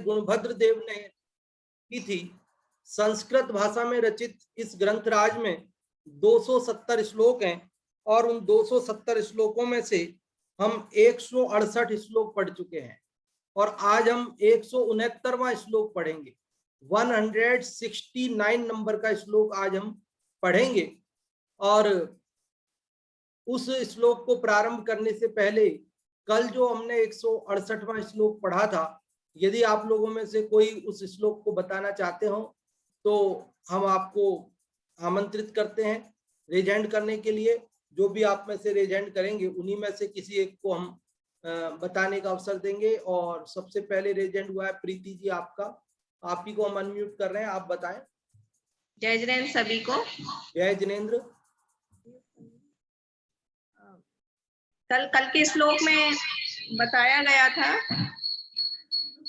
गुणभद्र देव ने की थी। संस्कृत भाषा में रचित इस ग्रंथराज में 270 श्लोक हैं और उन 270 श्लोकों में से हम 168 श्लोक पढ़ चुके हैं और आज हम 169वां श्लोक पढ़ेंगे। 169 नंबर का श्लोक आज हम पढ़ेंगे। और उस श्लोक को प्रारंभ करने से पहले कल जो हमने 168वां श्लोक पढ़ा था, यदि आप लोगों में से कोई उस श्लोक को बताना चाहते हो तो हम आपको आमंत्रित करते हैं रेज हैंड करने के लिए। जो भी आप में से रेज हैंड करेंगे उन्हीं में से किसी एक को हम बताने का अवसर देंगे। और सबसे पहले रेज हैंड हुआ है प्रीति जी, आपका, आप ही को हम अनम्यूट कर रहे हैं, आप बताएं। जय जिनेंद्र सभी को। जय जिनेंद्र। कल के श्लोक में बताया गया था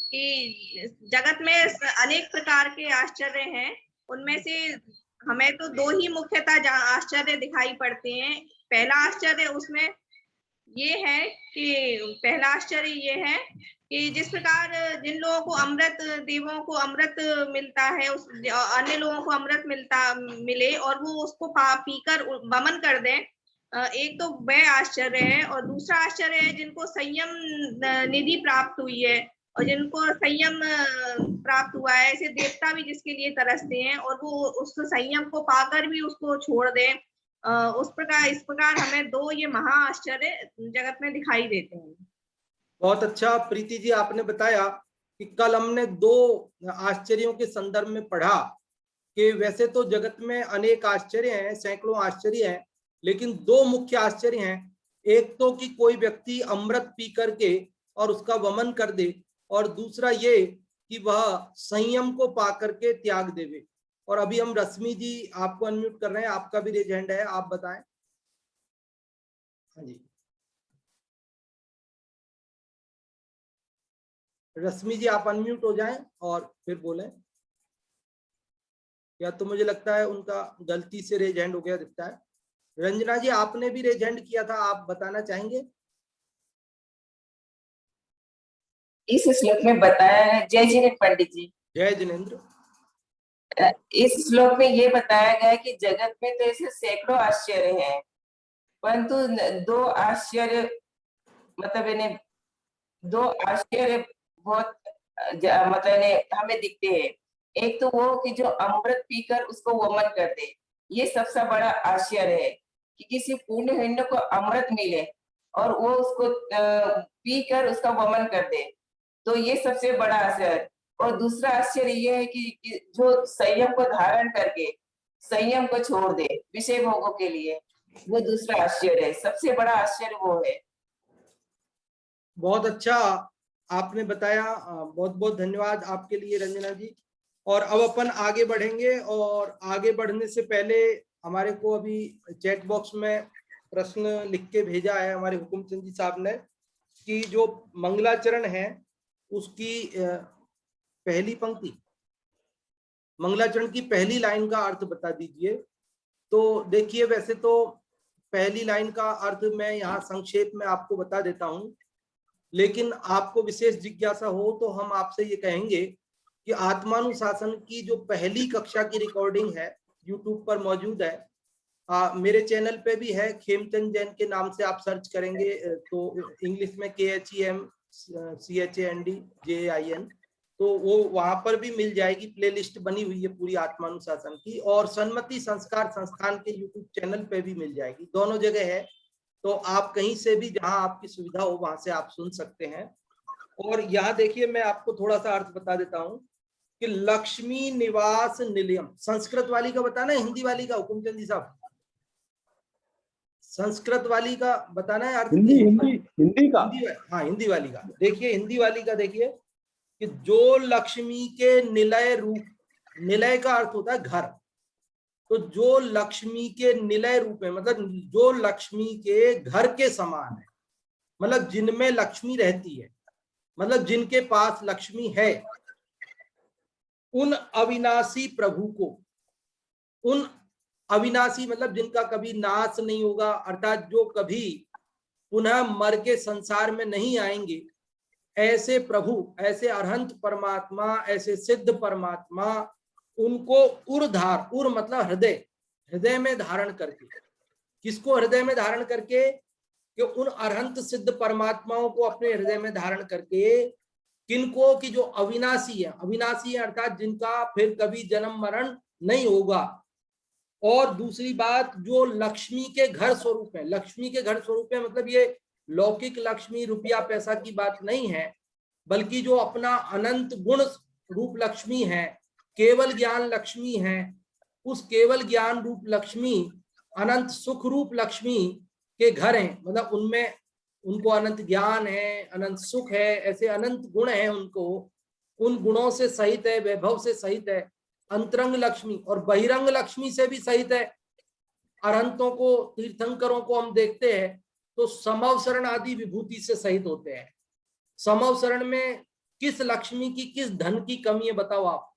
कि जगत में अनेक प्रकार के आश्चर्य हैं, उनमें से हमें तो दो ही मुख्यतः आश्चर्य दिखाई पड़ते हैं। पहला आश्चर्य उसमें ये है कि पहला आश्चर्य ये है कि जिस प्रकार जिन लोगों को अमृत, देवों को अमृत मिलता है, उस अन्य लोगों को अमृत मिले और वो उसको पीकर वमन कर दें, एक तो वह आश्चर्य है। और दूसरा आश्चर्य है जिनको संयम निधि प्राप्त हुई है और जिनको संयम प्राप्त हुआ है, ऐसे देवता भी जिसके लिए तरसते हैं और वो उस संयम को पाकर भी उसको छोड़ दें। इस प्रकार हमें दो ये महा आश्चर्य जगत में दिखाई देते हैं। बहुत अच्छा प्रीति जी, आपने बताया कि कल हमने दो आश्चर्यों के संदर्भ में पढ़ा कि वैसे तो जगत में अनेक आश्चर्य हैं, सैकड़ों आश्चर्य हैं, लेकिन दो मुख्य आश्चर्य हैं। एक तो कि कोई व्यक्ति अमृत पी करके और उसका वमन कर दे, और दूसरा ये कि वह संयम को पा करके त्याग देवे। और अभी हम रश्मि जी आपको अनम्यूट कर रहे हैं, आपका भी रेज हैंड है, आप बताएं। हाँ जी, रश्मि जी आप अनम्यूट हो जाएं और फिर बोलें। या तो मुझे लगता है उनका गलती से रेज हैंड हो गया दिखता है। रंजना जी आपने भी रेज हैंड किया था, आप बताना चाहेंगे। इस श्लोक में बताया है, जय जिनेंद्र पंडित जी। जय जिनेंद्र। इस श्लोक में ये बताया गया है कि जगत में तो ऐसे सैकड़ों आश्चर्य हैं, परंतु दो आश्चर्य मतलब इन्हें दो आश्चर्य बहुत मतलब हमें दिखते हैं। एक तो वो कि जो अमृत पीकर उसको वमन कर दे, ये सबसे बड़ा आश्चर्य है कि किसी पुण्य हिंड को अमृत मिले और वो उसको पीकर उसका वमन कर दे, तो ये सबसे बड़ा आश्चर्य। और दूसरा आश्चर्य ये है कि जो संयम को धारण करके संयम को छोड़ दे विषय भोगों के लिए, वो दूसरा आश्चर्य है। सबसे बड़ा आश्चर्य वो है। बहुत अच्छा आपने बताया, बहुत बहुत धन्यवाद आपके लिए रंजना जी। और अब अपन आगे बढ़ेंगे, और आगे बढ़ने से पहले हमारे को अभी चैट बॉक्स में प्रश्न लिख के भेजा है हमारे हुकुमचंद जी साहब ने कि जो मंगलाचरण है उसकी पहली पंक्ति, मंगलाचरण की पहली लाइन का अर्थ बता दीजिए। तो देखिए, वैसे तो पहली लाइन का अर्थ मैं यहाँ संक्षेप में आपको बता देता हूँ, लेकिन आपको विशेष जिज्ञासा हो तो हम आपसे ये कहेंगे कि आत्मानुशासन की जो पहली कक्षा की रिकॉर्डिंग है YouTube पर मौजूद है। मेरे चैनल पे भी है, खेमचंद जैन के नाम से आप सर्च करेंगे तो इंग्लिश में KHEMCHANDJIN, तो वो वहां पर भी मिल जाएगी। प्लेलिस्ट बनी हुई है पूरी आत्मानुशासन की, और सन्मति संस्कार संस्थान के YouTube चैनल पे भी मिल जाएगी, दोनों जगह है। तो आप कहीं से भी जहां आपकी सुविधा हो वहां से आप सुन सकते हैं। और यहाँ देखिए, मैं आपको थोड़ा सा अर्थ बता देता हूँ कि लक्ष्मी निवास निलयम, संस्कृत वाली का बताना है, हिंदी वाली का हुकुमचंद जी साहब? संस्कृत वाली का बताना है अर्थ? हिंदी का? हाँ, हिंदी वाली का। देखिए, हिंदी वाली का देखिए कि जो लक्ष्मी के निलय रूप, निलय का अर्थ होता है घर, तो जो लक्ष्मी के निलय रूप है मतलब जो लक्ष्मी के घर के समान है, मतलब जिनमें लक्ष्मी रहती है, मतलब जिनके पास लक्ष्मी है, उन अविनाशी प्रभु को, उन अविनाशी मतलब जिनका कभी नाश नहीं होगा, अर्थात जो कभी पुनः मर के संसार में नहीं आएंगे, ऐसे प्रभु, ऐसे अरहंत परमात्मा, ऐसे सिद्ध परमात्मा, उनको उर्धार, उर मतलब हृदय, हृदय में धारण करके, किसको हृदय में धारण करके, कि उन अरहंत सिद्ध परमात्माओं को अपने हृदय में धारण करके, किनको, कि जो अविनाशी है, अविनाशी है अर्थात जिनका फिर कभी जन्म मरण नहीं होगा, और दूसरी बात जो लक्ष्मी के घर स्वरूप है, लक्ष्मी के घर स्वरूप है मतलब ये लौकिक लक्ष्मी रुपया पैसा की बात नहीं है, बल्कि जो अपना अनंत गुण रूप लक्ष्मी है, केवल ज्ञान लक्ष्मी है, उस केवल ज्ञान रूप लक्ष्मी, अनंत सुख रूप लक्ष्मी के घर हैं, मतलब उनमें उनको अनंत ज्ञान है, अनंत सुख है, ऐसे अनंत गुण हैं उनको, उन गुणों से सहित है, वैभव से सहित है अंतरंग लक्ष्मी, और बहिरंग लक्ष्मी से भी सहित है। अरहंतों को, तीर्थंकरों को हम देखते हैं तो समवसरण आदि विभूति से सहित होते हैं। समवसरण में किस लक्ष्मी की, किस धन की कमी है बताओ आप?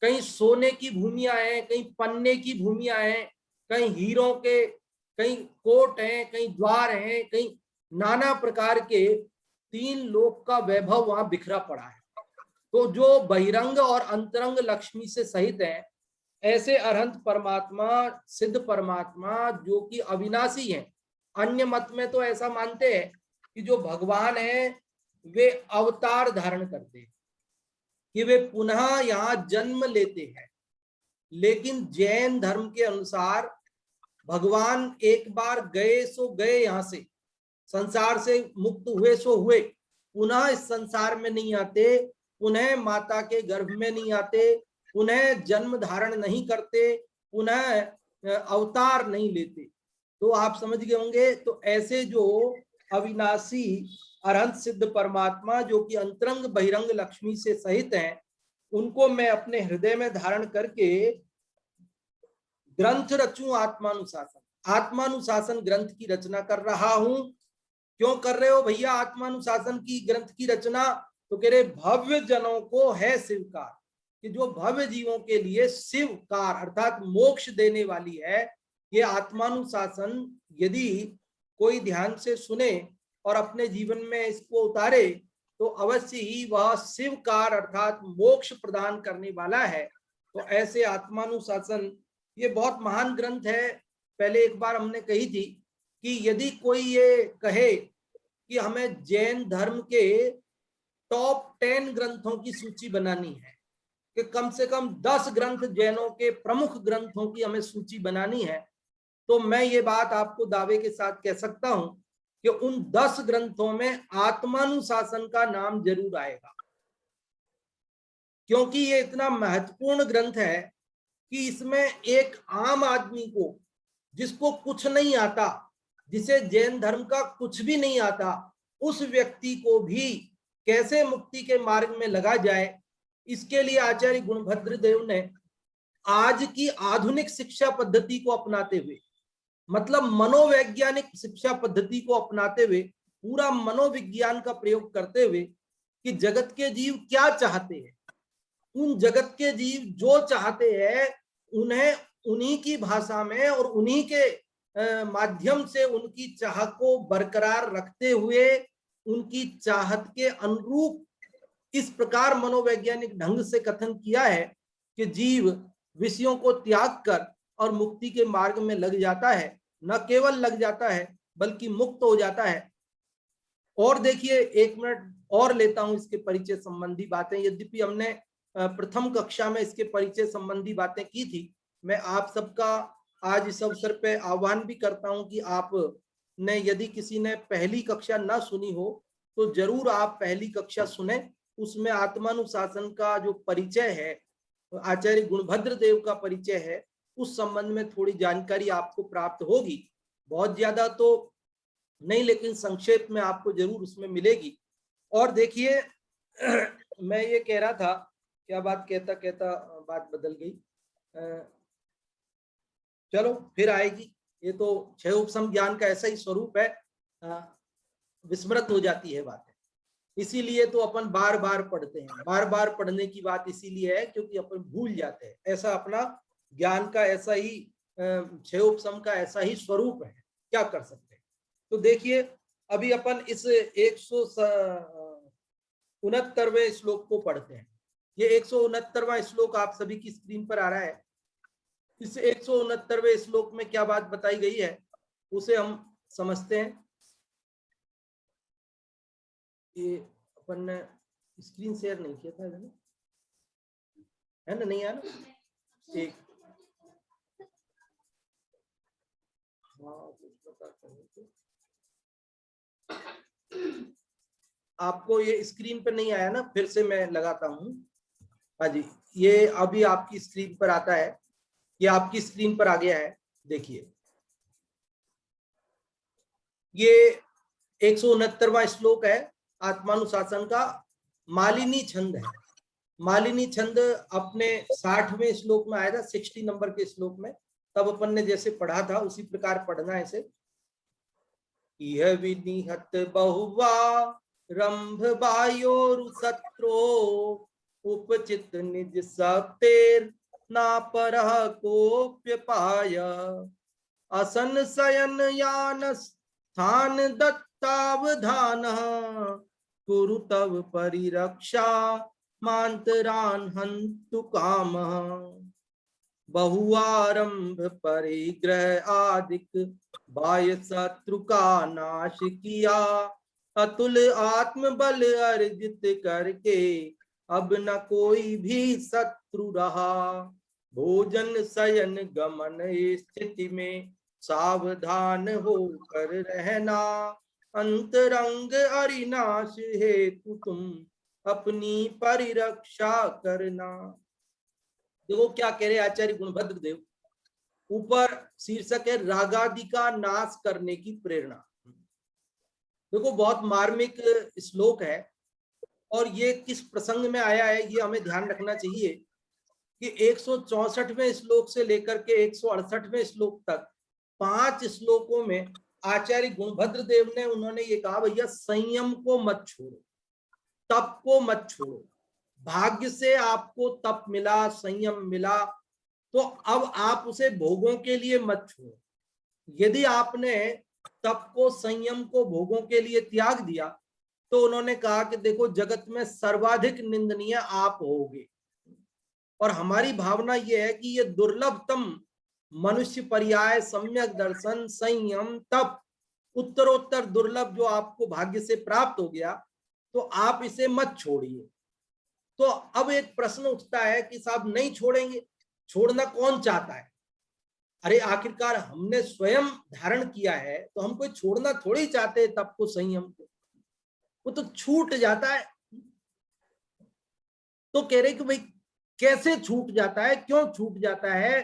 कहीं सोने की भूमियां हैं, कहीं पन्ने की भूमियां हैं, कहीं हीरों के, कहीं कोट हैं, कहीं द्वार हैं, कहीं नाना प्रकार के तीन लोक का वैभव वहां बिखरा पड़ा है। तो जो बहिरंग और अंतरंग लक्ष्मी से सहित है, ऐसे अरहंत परमात्मा, सिद्ध परमात्मा जो कि अविनाशी हैं। अन्य मत में तो ऐसा मानते हैं कि जो भगवान है वे अवतार धारण करते हैं, कि वे पुनः यहाँ जन्म लेते हैं, लेकिन जैन धर्म के अनुसार भगवान एक बार गए सो गए, यहाँ से संसार से मुक्त हुए सो हुए, पुनः इस संसार में नहीं आते, पुनः माता के गर्भ में नहीं आते, पुनः जन्म धारण नहीं करते, पुनः अवतार नहीं लेते। तो आप समझ गए होंगे। तो ऐसे जो अविनाशी अरहंत सिद्ध परमात्मा जो कि अंतरंग बहिरंग लक्ष्मी से सहित हैं, उनको मैं अपने हृदय में धारण करके ग्रंथ रचूं आत्मानुशासन, आत्मानुशासन ग्रंथ की रचना कर रहा हूं। क्यों कर रहे हो भैया आत्मानुशासन की ग्रंथ की रचना? तो कह रहे भव्य जनों को है शिवकार, कि जो भव्य जीवों के लिए शिवकार अर्थात मोक्ष देने वाली है ये आत्मानुशासन। यदि कोई ध्यान से सुने और अपने जीवन में इसको उतारे तो अवश्य ही वह शिवकार अर्थात मोक्ष प्रदान करने वाला है। तो ऐसे आत्मानुशासन ये बहुत महान ग्रंथ है। पहले एक बार हमने कही थी कि यदि कोई ये कहे कि हमें जैन धर्म के टॉप 10 ग्रंथों की सूची बनानी है, कि कम से कम 10 ग्रंथ जैनों के प्रमुख ग्रंथों की हमें सूची बनानी है, तो मैं ये बात आपको दावे के साथ कह सकता हूं कि उन 10 ग्रंथों में आत्मानुशासन का नाम जरूर आएगा, क्योंकि ये इतना महत्वपूर्ण ग्रंथ है कि इसमें एक आम आदमी को, जिसको कुछ नहीं आता, जिसे जैन धर्म का कुछ भी नहीं आता, उस व्यक्ति को भी कैसे मुक्ति के मार्ग में लगा जाए, इसके लिए आचार्य गुणभद्र देव ने आज की आधुनिक शिक्षा पद्धति को अपनाते हुए, मतलब मनोवैज्ञानिक शिक्षा पद्धति को अपनाते हुए, पूरा मनोविज्ञान का प्रयोग करते हुए कि जगत के जीव क्या चाहते हैं, उन जगत के जीव जो चाहते हैं उन्हें उन्हीं की भाषा में और उन्हीं के माध्यम से उनकी चाह को बरकरार रखते हुए उनकी चाहत के अनुरूप इस प्रकार मनोवैज्ञानिक ढंग से कथन किया है कि जीव विषयों को त्याग कर और मुक्ति के मार्ग में लग जाता है, न केवल लग जाता है बल्कि मुक्त हो जाता है। और देखिए 1 मिनट और लेता हूं इसके परिचय संबंधी बातें, यद्यपि हमने प्रथम कक्षा में इसके परिचय संबंधी बातें की थी। मैं आप सबका आज इस अवसर पे आह्वान भी करता हूं कि आप ने, यदि किसी ने पहली कक्षा ना सुनी हो तो जरूर आप पहली कक्षा सुने। उसमें आत्मानुशासन का जो परिचय है, आचार्य गुणभद्र देव का परिचय है, उस संबंध में थोड़ी जानकारी आपको प्राप्त होगी। बहुत ज्यादा तो नहीं, लेकिन संक्षेप में आपको जरूर उसमें मिलेगी। और देखिए मैं ये कह रहा था, क्या बात कहता कहता बात बदल गई, चलो फिर आएगी। ये तो 6 उपसम ज्ञान का ऐसा ही स्वरूप है, विस्मृत हो जाती है बातें, इसीलिए तो अपन बार बार पढ़ते हैं। बार बार पढ़ने की बात इसीलिए है क्योंकि अपन भूल जाते हैं। ऐसा अपना ज्ञान का ऐसा ही 6 उपसम का ऐसा ही स्वरूप है, क्या कर सकते हैं। तो देखिए अभी अपन इस 169वें श्लोक को पढ़ते हैं। ये 169वां श्लोक आप सभी की स्क्रीन पर आ रहा है। इस 169वें श्लोक में क्या बात बताई गई है उसे हम समझते हैं। ये अपन ने स्क्रीन शेयर नहीं किया था, है ना? नहीं है ना? एक आपको ये स्क्रीन पर नहीं आया ना, फिर से मैं लगाता हूं। हाँ जी, ये अभी आपकी स्क्रीन पर आता है, ये आपकी स्क्रीन पर आ गया है। देखिए ये 169वां श्लोक है आत्मानुशासन का, मालिनी छंद है। मालिनी छंद अपने 60वें श्लोक में आया था, 60 नंबर के श्लोक में। तब अपन ने जैसे पढ़ा था उसी प्रकार पढ़ना है इसे। यह विनिहत बहुवा रंभ वायोरुसत्रो उपचित निज शक्तेर ना परः कोप्यपाय असन शयन यान स्थान दत्तावधान कुरु तव परिरक्षा मांतरान हन्तु कामः बहुआरंभ परिग्रह आदिक बाह्य शत्रु का नाश किया अतुल आत्म बल अर्जित करके अब न कोई भी शत्रु रहा भोजन शयन गमन स्थिति में सावधान होकर रहना अंतरंग अरिनाश हेतु तुम अपनी परिरक्षा करना। देखो क्या कह रहे आचार्य गुणभद्र देव, ऊपर शीर्षक है रागादि का नाश करने की प्रेरणा। देखो बहुत मार्मिक श्लोक है और ये किस प्रसंग में आया है ये हमें ध्यान रखना चाहिए कि 164वें श्लोक से लेकर के 168वें श्लोक तक 5 श्लोकों में आचार्य गुणभद्र देव ने उन्होंने ये कहा भैया संयम को मत छोड़ो, तप को मत छोड़ो। भाग्य से आपको तप मिला, संयम मिला, तो अब आप उसे भोगों के लिए मत छोड़ो। यदि आपने तप को, संयम को भोगों के लिए त्याग दिया तो उन्होंने कहा कि देखो जगत में सर्वाधिक निंदनीय आप होगे। और हमारी भावना यह है कि ये दुर्लभतम मनुष्य पर्याय सम्यक दर्शन, संयम, तप उत्तरोत्तर दुर्लभ जो आपको भाग्य से प्राप्त हो गया, तो आप इसे मत छोड़िए। तो अब एक प्रश्न उठता है कि साहब नहीं छोड़ेंगे, छोड़ना कौन चाहता है? अरे आखिरकार हमने स्वयं धारण किया है तो हम कोई छोड़ना थोड़ी चाहते तप को, संयम को, वो तो छूट जाता है। तो कह रहे कि भाई कैसे छूट जाता है, क्यों छूट जाता है,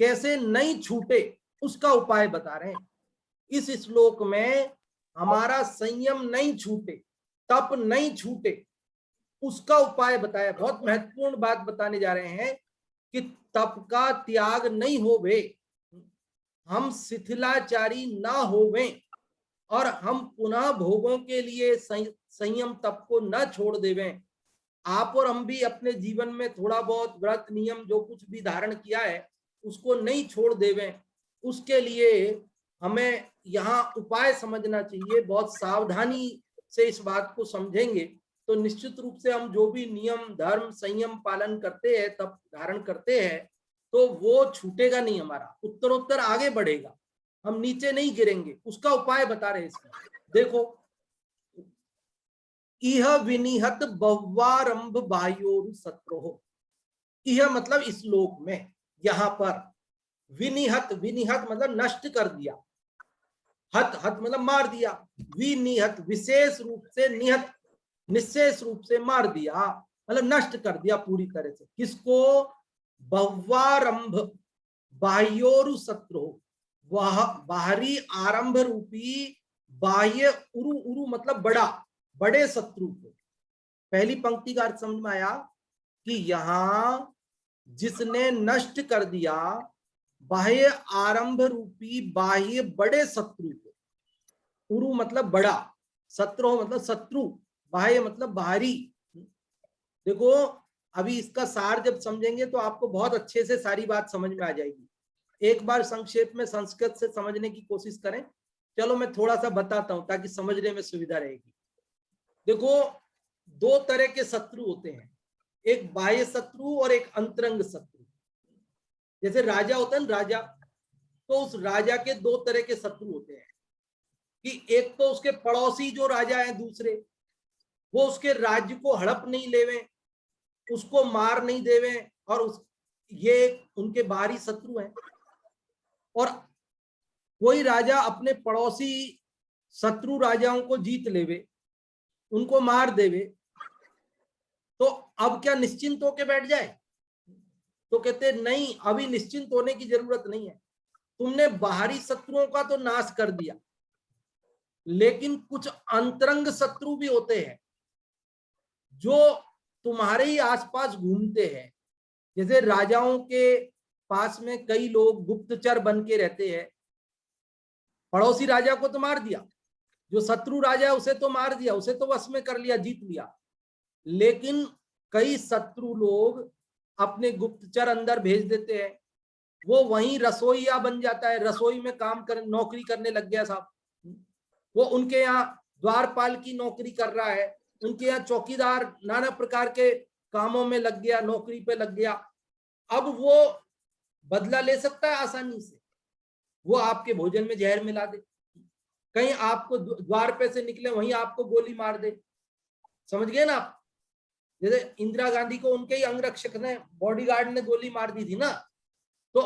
कैसे नहीं छूटे, उसका उपाय बता रहे हैं इस श्लोक में। हमारा संयम नहीं छूटे, तप नहीं छूटे, उसका उपाय बताया। बहुत महत्वपूर्ण बात बताने जा रहे हैं कि तप का त्याग नहीं होवे, हम शिथिलाचारी ना होवे और हम पुनः भोगों के लिए संयम तप को न छोड़ देवें। आप और हम भी अपने जीवन में थोड़ा बहुत व्रत नियम जो कुछ भी धारण किया है उसको नहीं छोड़ देवें। उसके लिए हमें यहाँ उपाय समझना चाहिए। बहुत सावधानी से इस बात को समझेंगे तो निश्चित रूप से हम जो भी नियम धर्म संयम पालन करते हैं, तप धारण करते हैं, तो वो छूटेगा नहीं, हमारा उत्तरोत्तर आगे बढ़ेगा, हम नीचे नहीं गिरेंगे। उसका उपाय बता रहे इसमें। देखो इह विनिहत बहुवारंभ बाह्योरु शत्रुः, यह मतलब इस श्लोक में यहां पर विनिहत, विनिहत मतलब नष्ट कर दिया, हत हत मतलब मार दिया, विनिहत विशेष रूप से, निहत निशेष रूप से मार दिया, मतलब नष्ट कर दिया पूरी तरह से। किसको? बहुवारंभ बाह्योरु शत्रुः, वह बाहरी आरंभ रूपी बाह्य उरु, उरु मतलब बड़ा, बड़े शत्रु को। पहली पंक्ति का अर्थ समझ में आया कि यहां जिसने नष्ट कर दिया बाह्य आरंभ रूपी बाह्य बड़े शत्रु को, उरु मतलब बड़ा, शत्रु मतलब शत्रु, बाह्य मतलब बाहरी। देखो अभी इसका सार जब समझेंगे तो आपको बहुत अच्छे से सारी बात समझ में आ जाएगी। एक बार संक्षेप में संस्कृत से समझने की कोशिश करें। चलो मैं थोड़ा सा बताता हूं ताकि समझने में सुविधा रहेगी। देखो दो तरह के शत्रु होते हैं, एक बाह्य शत्रु और एक अंतरंग शत्रु। जैसे राजा होता है ना, राजा, तो उस राजा के दो तरह के शत्रु होते हैं कि एक तो उसके पड़ोसी जो राजा हैं दूसरे, वो उसके राज्य को हड़प नहीं लेवे, उसको मार नहीं देवे, और ये उनके बाहरी शत्रु हैं। और कोई राजा अपने पड़ोसी शत्रु राजाओं को जीत लेवे, उनको मार देवे, तो अब क्या निश्चिंत होके बैठ जाए? तो कहते नहीं, अभी निश्चिंत होने की जरूरत नहीं है। तुमने बाहरी शत्रुओं का तो नाश कर दिया, लेकिन कुछ अंतरंग शत्रु भी होते हैं जो तुम्हारे ही आसपास घूमते हैं। जैसे राजाओं के पास में कई लोग गुप्तचर बन के रहते हैं। पड़ोसी राजा को तो मार दिया, जो शत्रु राजा है उसे तो मार दिया, उसे तो वश में कर लिया, जीत लिया, लेकिन कई शत्रु लोग अपने गुप्तचर अंदर भेज देते हैं। वो वहीं रसोईया बन जाता है, रसोई में काम कर नौकरी करने लग गया साहब, वो उनके यहाँ द्वारपाल की नौकरी कर रहा है, उनके यहाँ चौकीदार, नाना प्रकार के कामों में लग गया, नौकरी पे लग गया। अब वो बदला ले सकता है आसानी से, वो आपके भोजन में जहर मिला दे, कहीं आपको द्वार पे से निकले वहीं आपको गोली मार दे। समझ गए ना आप? जैसे इंदिरा गांधी को उनके ही अंगरक्षक ने, बॉडीगार्ड ने गोली मार दी थी ना, तो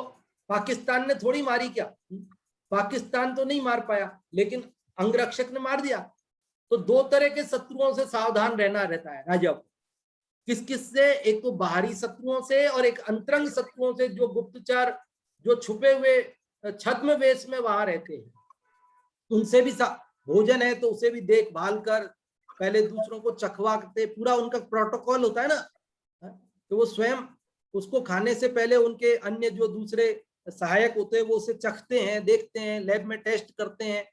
पाकिस्तान ने थोड़ी मारी क्या? पाकिस्तान तो नहीं मार पाया, लेकिन अंगरक्षक ने मार दिया। तो दो तरह के शत्रुओं से सावधान रहना रहता है राजा को। किस किस से? एक तो बाहरी शत्रुओं से और एक अंतरंग शत्रुओं से, जो गुप्तचर, जो छुपे हुए छद्म वेश में वहां रहते हैं, उनसे भी भोजन है तो उसे भी देखभाल कर पहले दूसरों को चखवाते, पूरा उनका प्रोटोकॉल होता है ना, तो वो स्वयं उसको खाने से पहले उनके अन्य जो दूसरे सहायक होते हैं वो उसे चखते हैं, देखते हैं, लैब में टेस्ट करते हैं।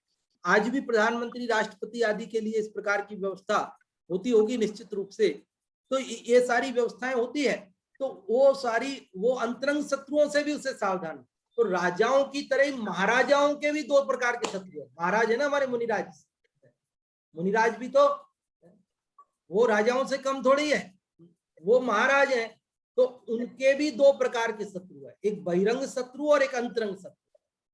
आज भी प्रधानमंत्री, राष्ट्रपति आदि के लिए इस प्रकार की व्यवस्था होती होगी निश्चित रूप से। तो ये सारी व्यवस्थाएं होती है, तो वो अंतरंग शत्रुओं से भी उसे सावधान। तो राजाओं की तरह ही महाराजाओं के भी दो प्रकार के शत्रु हैं। महाराज है ना हमारे मुनिराज, मुनिराज भी तो वो राजाओं से कम थोड़ी है, वो महाराज है। तो उनके भी दो प्रकार के शत्रु है, एक बहिरंग शत्रु और एक अंतरंग शत्रु।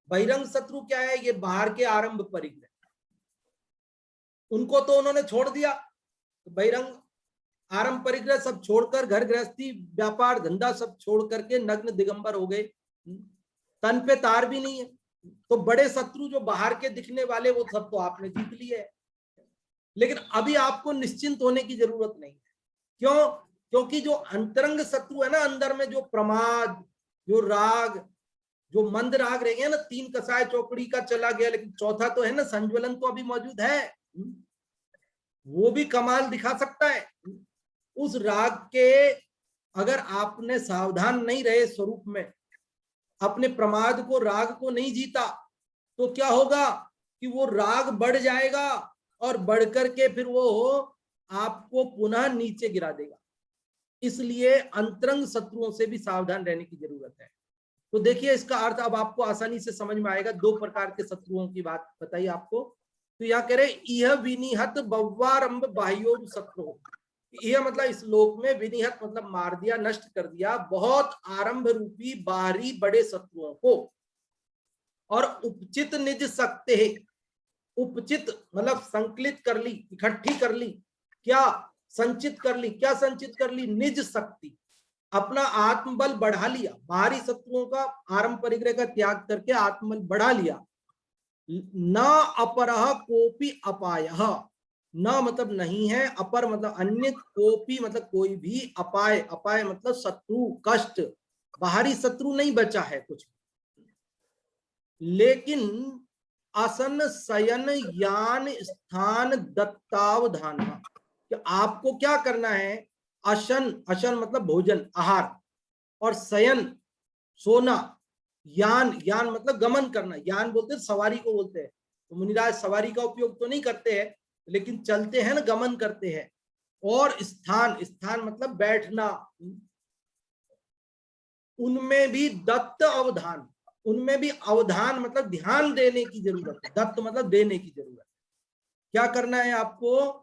बहिरंग शत्रु क्या है? ये बाहर के आरंभ परिग्रह, उनको तो उन्होंने छोड़ दिया। तो बहिरंग आरंभ परिग्रह सब छोड़कर, घर गृहस्थी, व्यापार, धंधा सब छोड़ करके नग्न दिगंबर हो गए, तन पे तार भी नहीं है। तो बड़े शत्रु जो बाहर के दिखने वाले, वो सब तो आपने जीत लिए है। लेकिन अभी आपको निश्चिंत होने की जरूरत नहीं है। क्यों? क्योंकि जो अंतरंग शत्रु है ना, अंदर में जो प्रमाद, जो राग, जो मंद राग रह गया ना, 3 कसाय चौकड़ी का चला गया, लेकिन चौथा तो है ना, संज्वलन तो अभी मौजूद है, वो भी कमाल दिखा सकता है। उस राग के अगर आपने सावधान नहीं रहे स्वरूप में, अपने प्रमाद को, राग को नहीं जीता, तो क्या होगा कि वो राग बढ़ जाएगा और बढ़ करके फिर वो आपको पुनः नीचे गिरा देगा। इसलिए अंतरंग शत्रुओं से भी सावधान रहने की जरूरत है। तो देखिए इसका अर्थ अब आपको आसानी से समझ में आएगा। 2 प्रकार के शत्रुओं की बात बताई आपको। तो यहाँ कह रहे यह विनिहत बव्वारंभ बाह्योर शत्रु। यह मतलब इस लोक में विनिहत मतलब मार दिया, नष्ट कर दिया बहुत आरंभ रूपी बाहरी बड़े शत्रुओं को। और उपचित निज सकते है, उपचित मतलब संकलित कर ली, इकट्ठी कर ली, क्या संचित कर ली, क्या संचित कर ली? निज शक्ति, अपना आत्मबल बढ़ा लिया, बाहरी शत्रुओं का आरंभ परिग्रह का त्याग करके आत्मबल बढ़ा लिया। न अपरह कोपी अपायः, न मतलब नहीं है, अपर मतलब अन्य, कोपी मतलब कोई भी, अपाय, अपाय मतलब शत्रु, कष्ट, बाहरी शत्रु नहीं बचा है कुछ। लेकिन आसन शयन यान स्थान दत्तावधान, कि आपको क्या करना है? अशन, अशन मतलब भोजन, आहार, और शयन सोना, यान, यान मतलब गमन करना, यान बोलते हैं सवारी को बोलते हैं। तो मुनिराज सवारी का उपयोग तो नहीं करते हैं, लेकिन चलते हैं ना, गमन करते हैं। और स्थान, स्थान मतलब बैठना, उनमें भी दत्त अवधान, उनमें भी अवधान मतलब ध्यान देने की जरूरत है। दत्त मतलब देने की जरूरत है। क्या करना है आपको?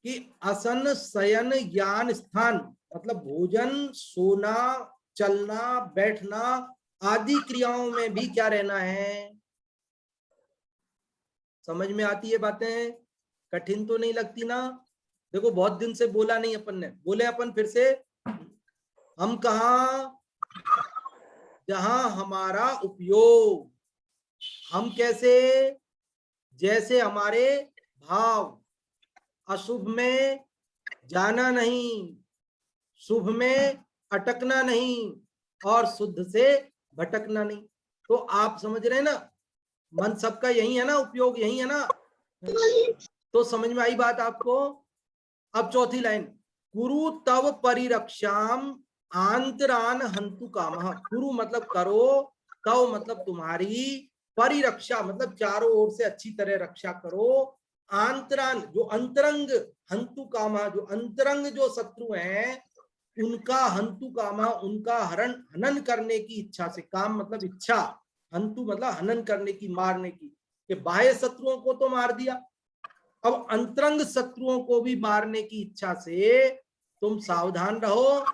कि आसन शयन यान स्थान मतलब भोजन, सोना, चलना, बैठना आदि क्रियाओं में भी क्या रहना है। समझ में आती है बातें, कठिन तो नहीं लगती ना। देखो बहुत दिन से बोला नहीं अपन ने, बोले अपन फिर से, हम कहा जहां हमारा उपयोग, हम कैसे, जैसे हमारे भाव, अशुभ में जाना नहीं, शुभ में अटकना नहीं और शुद्ध से भटकना नहीं। तो आप समझ रहे हैं ना, मन सबका यही है ना, उपयोग यही है ना। तो समझ में आई बात आपको। अब चौथी लाइन, कुरु तव परिरक्षाम आंतरान हंतु कामः। कुरु मतलब करो, तव मतलब तुम्हारी, परिरक्षा मतलब चारों ओर से अच्छी तरह रक्षा करो, आंतरान जो अंतरंग, हंतु कामः जो अंतरंग जो शत्रु हैं उनका, हंतु कामः उनका हरण हनन करने की इच्छा से, काम मतलब इच्छा, हंतु मतलब हनन करने की, मारने की। कि बाह्य शत्रुओं को तो मार दिया, अब अंतरंग शत्रुओं को भी मारने की इच्छा से तुम सावधान रहो,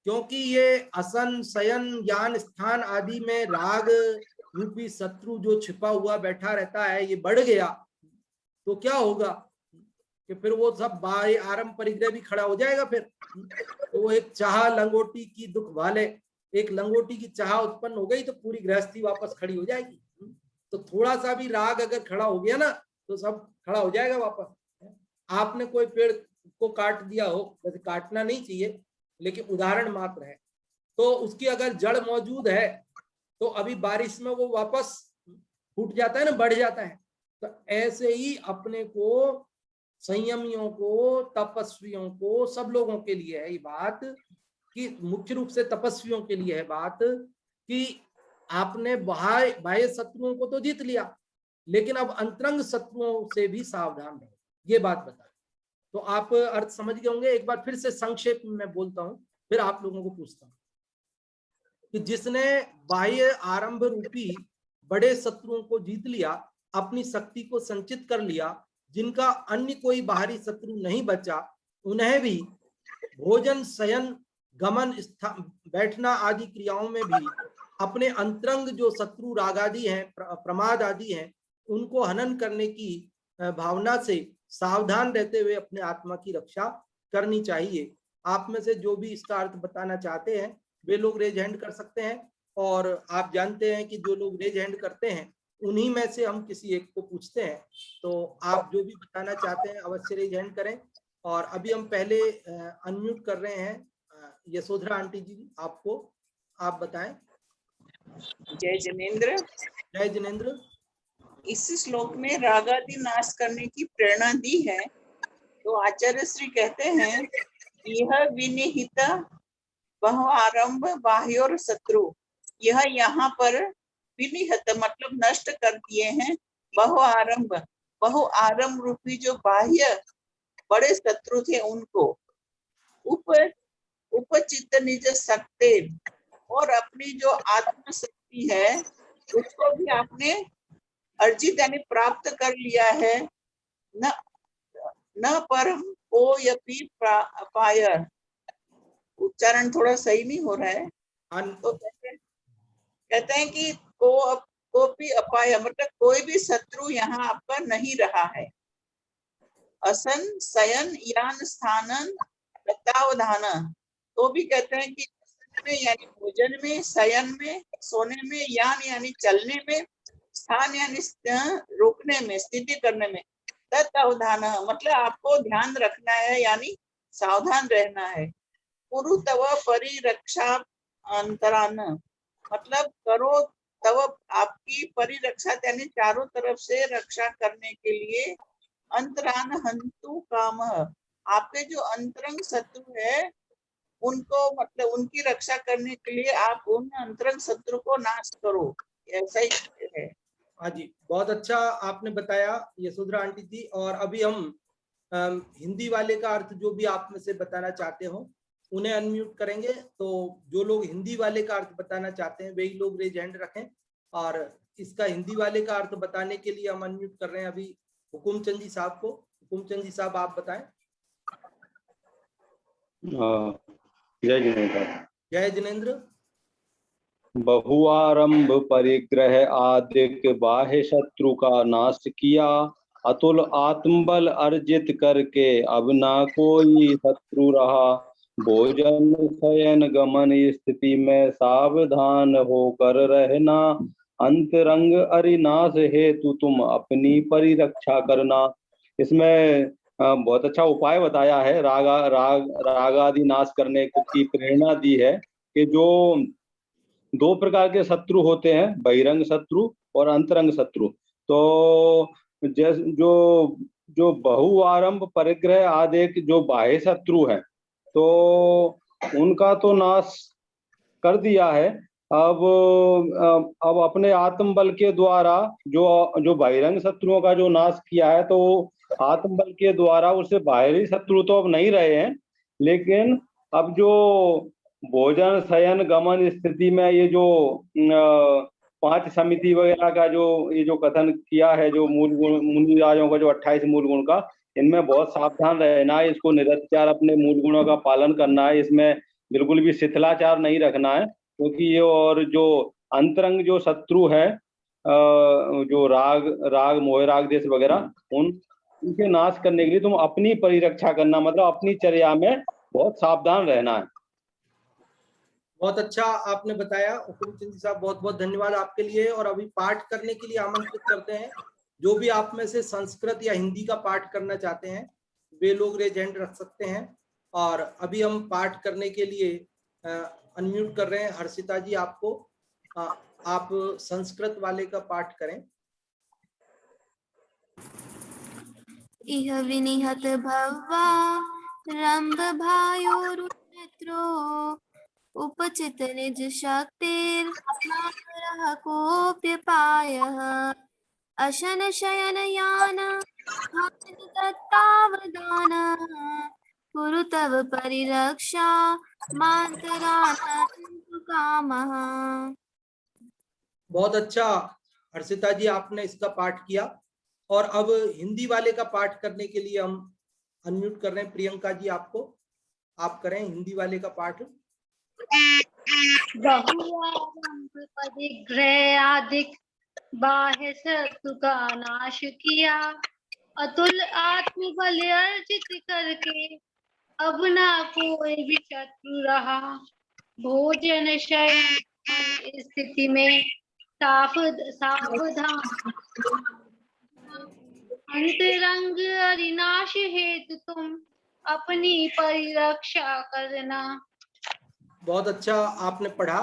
क्योंकि ये असन शयन ज्ञान स्थान आदि में राग रूपी शत्रु जो छिपा हुआ बैठा रहता है, ये बढ़ गया तो क्या होगा कि फिर वो सब बाह्य आरंभ परिग्रह भी खड़ा हो जाएगा। फिर तो वो एक चाह लंगोटी की दुख वाले, एक लंगोटी की चाह उत्पन्न हो गई तो पूरी गृहस्थी वापस खड़ी हो जाएगी। तो थोड़ा सा भी राग अगर खड़ा हो गया ना तो सब खड़ा हो जाएगा वापस। आपने कोई पेड़ को काट दिया हो, वैसे काटना नहीं चाहिए लेकिन उदाहरण मात्र है, तो उसकी अगर जड़ मौजूद है तो अभी बारिश में वो वापस फूट जाता है ना, बढ़ जाता है। तो ऐसे ही अपने को, संयमियों को, तपस्वियों को, सब लोगों के लिए है ये बात, कि मुख्य रूप से तपस्वियों के लिए है बात, कि आपने बाह्य शत्रुओं को तो जीत लिया लेकिन अब अंतरंग शत्रुओं से भी सावधान रहो, ये बात बताए। तो आप अर्थ समझ गए होंगे। एक बार फिर से संक्षेप में मैं बोलता हूं, फिर आप लोगों को पूछता हूं कि जिसने बाह्य आरंभ रूपी बड़े शत्रुओं को जीत लिया, अपनी शक्ति को संचित कर लिया, जिनका अन्य कोई बाहरी शत्रु नहीं बचा, उन्हें भी भोजन, शयन, गमन, बैठना आदि क्रियाओं में भी अपने अंतरंग जो शत्रु राग आदि हैं, प्रमाद आदि हैं, उनको हनन करने की भावना से सावधान रहते हुए अपने आत्मा की रक्षा करनी चाहिए। आप में से जो भी इसका अर्थ बताना चाहते हैं वे लोग रेज हैंड कर सकते हैं, और आप जानते हैं कि जो लोग रेज हैंड करते हैं उन्हीं में से हम किसी एक को पूछते हैं। तो आप जो भी बताना चाहते हैं अवश्य रेज हैंड करें। और अभी हम पहले अनम्यूट कर रहे हैं यशोधरा आंटी जी, आपको, आप बताएं। जय जिनेन्द्र। जय जिनेन्द्र। इस श्लोक में रागादि नाश करने की प्रेरणा दी है, तो आचार्य श्री कहते हैं यह विनिहित बहु आरंभ बाह्योर शत्रु, यह यहाँ पर विनिहित मतलब नष्ट कर दिए हैं, बहु आरंभ रूपी जो बाह्य बड़े शत्रु थे उनको, उपचित निज शक्ति, और अपनी जो आत्म शक्ति है उसको भी आपने अर्जित यानी प्राप्त कर लिया है। न परम को यपि अपाय, उच्चारण थोड़ा सही नहीं हो रहा है। तो कहते हैं कि को भी अपाय मतलब कोई भी शत्रु यहाँ आपका नहीं रहा है। असन शयन यान स्थानन तत्वावधान, तो भी कहते हैं कि में यानी भोजन में, शयन में, सोने में, यान यानी चलने में, स्थान यानी रुकने में, स्थिति करने में, तत्वावधान मतलब आपको ध्यान रखना है यानी सावधान रहना है। कुरु तव परिरक्षा अंतरान मतलब करो तव आपकी परिरक्षा यानी चारों तरफ से रक्षा करने के लिए, अंतरान हंतु काम, आपके जो अंतरंग शत्रु है उनको मतलब उनकी रक्षा करने के लिए आप उन अंतरंग शत्रु को नाश करो, ऐसा ही है। हाँ जी, बहुत अच्छा आपने बताया यशोधरा आंटी जी। और अभी हम हिंदी वाले का अर्थ जो भी आप में से बताना चाहते हो उन्हें अनम्यूट करेंगे। तो जो लोग हिंदी वाले का अर्थ बताना चाहते हैं वही लोग रेज हैंड रखें। और इसका हिंदी वाले का अर्थ बताने के लिए हम अनम्यूट कर रहे हैं अभी हुकुमचंद जी साहब को। हुकुमचंद जी साहब आप बताएं। जय जिनेन्द्र। जय जिनेन्द्र। बहुआरंभ परिग्रह आदिक बाह्य शत्रु का नाश किया, अतुल आत्मबल अर्जित करके अब ना कोई शत्रु रहा। भोजन शयन गमन स्थिति में सावधान होकर रहना, अंतरंग अरिनाश हेतु तुम अपनी परिरक्षा करना। इसमें बहुत अच्छा उपाय बताया है, राग आदि नाश करने की प्रेरणा दी है कि जो दो प्रकार के शत्रु होते हैं, बहिरंग शत्रु और अंतरंग शत्रु। तो जो बहुआरंभ परिग्रह आदि जो बाह्य शत्रु है तो उनका तो नाश कर दिया है। अब अपने आत्मबल के द्वारा जो बहिरंग शत्रुओं का जो नाश किया है, तो आत्मबल के द्वारा उससे बाहरी शत्रु तो अब नहीं रहे हैं, लेकिन अब जो भोजन शयन गमन स्थिति में ये जो 5 समिति वगैरह का ये जो कथन किया है, जो मूल गुण मुनि राजों का जो 28 मूल गुण का, इनमें बहुत सावधान रहना है, इसको निरंतर अपने मूल गुणों का पालन करना है, इसमें बिल्कुल भी शिथिलाचार नहीं रखना है, क्योंकि ये और जो अंतरंग जो शत्रु है, जो राग मोह राग देश वगैरह, उनके नाश करने के लिए तुम अपनी परिरक्षा करना, मतलब अपनी चर्या में बहुत सावधान रहना है। बहुत अच्छा आपने बताया हुकुम चंद जी साहब, बहुत बहुत धन्यवाद आपके लिए। और अभी पाठ करने के लिए आमंत्रित करते हैं जो भी आप में से संस्कृत या हिंदी का पाठ करना चाहते हैं, वे लोग रेज हैंड रख सकते हैं। और अभी हम पाठ करने के लिए अनम्यूट कर रहे हैं हर्षिता जी आपको। आप संस्कृत वाले का पाठ करें। इह विनिहत भवा रंभ भायोरुत्रो, उपचित निज शक्तिर नारः कोऽप्यपायः। अशन शयन यान दत्तावदान, कुरु तव परिरक्षा मान्तरानन्तु कामः। बहुत अच्छा हर्षिता जी, आपने इसका पाठ किया। और अब हिंदी वाले का पाठ करने के लिए हम अनम्यूट कर रहे हैं प्रियंका जी आपको। आप करें हिंदी वाले का पाठ। बहुआरंभ परिग्रह आदिक बाह्य शत्रु का नाश किया, अतुल आत्मबल अर्जित करके अब ना कोई भी शत्रु रहा। भोजन शयन स्थिति में सावधान, अंतरंग अरिनाश हेतु तुम अपनी परिरक्षा करना। बहुत अच्छा आपने पढ़ा।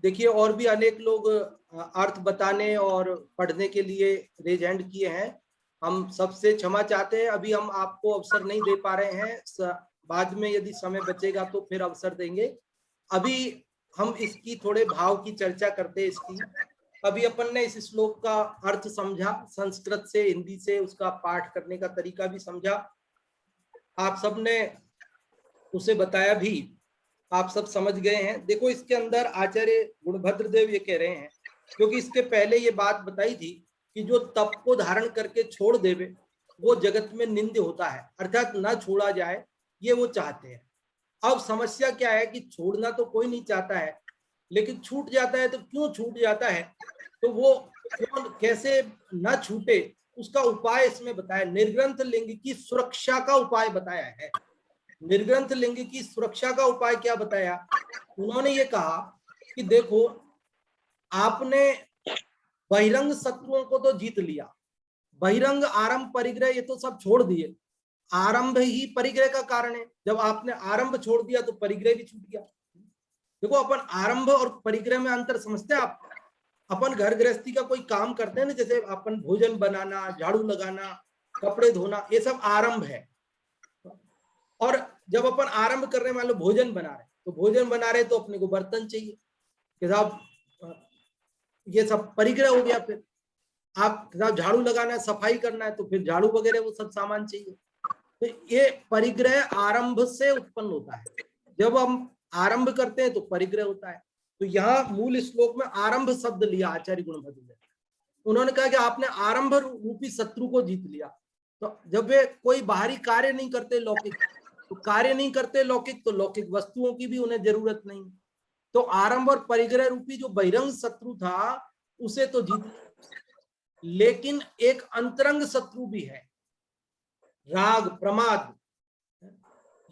देखिए और भी अनेक लोग अर्थ बताने और पढ़ने के लिए रेज हैंड किए हैं, हम सबसे क्षमा चाहते हैं। अभी हम आपको अवसर नहीं दे पा रहे हैं, बाद में यदि समय बचेगा तो फिर अवसर देंगे। अभी हम इसकी थोड़े भाव की चर्चा करते हैं इसकी। अभी अपन ने इस श्लोक का अर्थ समझा, संस्कृत से हिंदी से उसका पाठ करने का तरीका भी समझा, आप सबने उसे बताया भी, आप सब समझ गए हैं। देखो इसके अंदर आचार्य गुणभद्र देव ये कह रहे हैं, क्योंकि इसके पहले ये बात बताई थी कि जो तप को धारण करके छोड़ देवे वो जगत में निंद्य होता है, अर्थात ना छोड़ा जाए ये वो चाहते हैं। अब समस्या क्या है कि छोड़ना तो कोई नहीं चाहता है, लेकिन छूट जाता है। तो क्यों छूट जाता है, तो वो कैसे ना छूटे उसका उपाय इसमें बताया। निर्ग्रंथ लिंग की सुरक्षा का उपाय बताया है। निर्ग्रंथ लिंग की सुरक्षा का उपाय क्या बताया, उन्होंने ये कहा कि देखो आपने बहिरंग शत्रुओं को तो जीत लिया, बहिरंग आरंभ परिग्रह ये तो सब छोड़ दिए। आरंभ ही परिग्रह का कारण है, जब आपने आरंभ छोड़ दिया तो परिग्रह भी छूट गया। देखो अपन आरंभ और परिग्रह में अंतर समझते हैं आप। अपन घर गृहस्थी का कोई काम करते हैं ना, जैसे अपन भोजन बनाना, झाड़ू लगाना, कपड़े धोना, ये सब आरंभ है। और जब अपन आरंभ कर रहे हैं, मान लो भोजन बना रहे, तो भोजन बना रहे तो अपने को बर्तन चाहिए कि साहब, ये सब परिग्रह हो गया। फिर आप झाड़ू लगाना है, सफाई करना है, तो फिर झाड़ू वगैरह वो सब सामान चाहिए। तो ये परिग्रह आरंभ से उत्पन्न होता है, जब हम आरंभ करते हैं तो परिग्रह होता है। तो यहाँ मूल श्लोक में आरंभ शब्द लिया आचार्य गुणभद्र ने। उन्होंने कहा कि आपने आरंभ रूपी शत्रु को जीत लिया। तो जब वे कोई बाहरी कार्य नहीं करते लौकिक, तो कार्य नहीं करते लौकिक, तो लौकिक वस्तुओं की भी उन्हें जरूरत नहीं। तो आरंभ और परिग्रह रूपी जो बहिरंग शत्रु था उसे तो जीत, लेकिन एक अंतरंग शत्रु भी है, राग प्रमाद।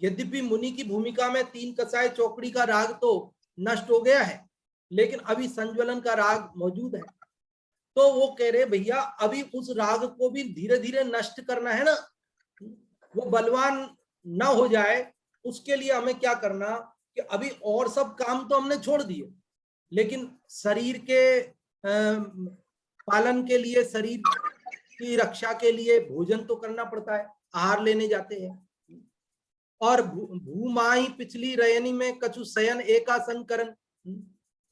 यद्यपि मुनि की भूमिका में 3 कसाय चौकड़ी का राग तो नष्ट हो गया है, लेकिन अभी संज्वलन का राग मौजूद है। तो वो कह रहे भैया अभी उस राग को भी धीरे धीरे नष्ट करना है ना, वो बलवान ना हो जाए, उसके लिए हमें क्या करना कि अभी और सब काम तो हमने छोड़ दिए, लेकिन शरीर के पालन के लिए, शरीर की रक्षा के लिए भोजन तो करना पड़ता है, आहार लेने जाते हैं। और भूमाई पिछली रयनी में कछु शयन एकासन करन,